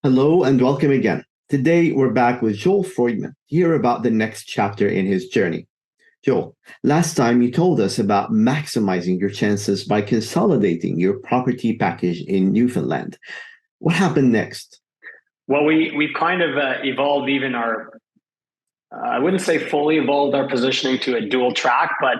Hello and welcome again. Today we're back with Joel Freudman to hear about the next chapter in his journey. Joel, last time you told us about maximizing your chances by consolidating your property package in Newfoundland. What happened next? Well, we've kind of evolved even our, I wouldn't say fully evolved our positioning to a dual track, but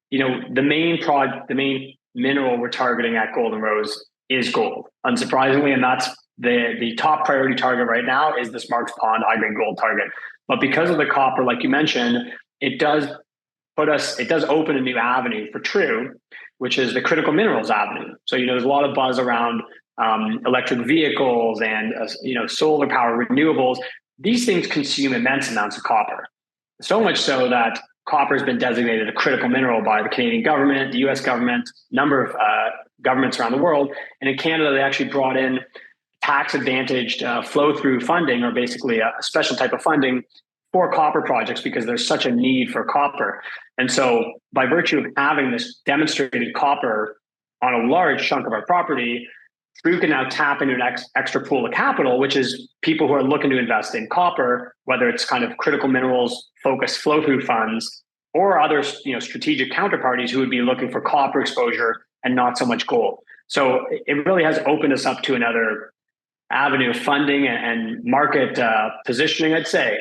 the main mineral we're targeting at Golden Rose is gold, unsurprisingly, and that's the top priority target right now is the Smarts Pond high grade gold target. But because of the copper, like you mentioned, it does open a new avenue for TRU, which is the critical minerals avenue. So there's a lot of buzz around electric vehicles and solar power, renewables. These things consume immense amounts of copper, so much so that copper has been designated a critical mineral by the Canadian government, the US government, a number of governments around the world. And in Canada, they actually brought in tax advantaged flow through funding, or basically a special type of funding for copper projects because there's such a need for copper. And so by virtue of having this demonstrated copper on a large chunk of our property, TRU can now tap into an extra pool of capital, which is people who are looking to invest in copper, whether it's kind of critical minerals focused flow through funds or other strategic counterparties who would be looking for copper exposure and not so much gold. So it really has opened us up to another avenue of funding and market positioning, I'd say.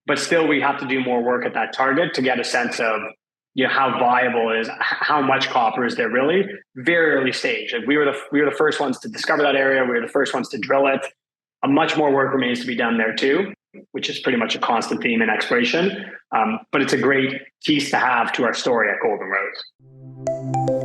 But still, we have to do more work at that target to get a sense of how viable it is, how much copper is there really. Very early stage. Like we were the first ones to discover that area. We were the first ones to drill it. Much more work remains to be done there too, which is pretty much a constant theme in exploration. But it's a great piece to have to our story at Golden Rose.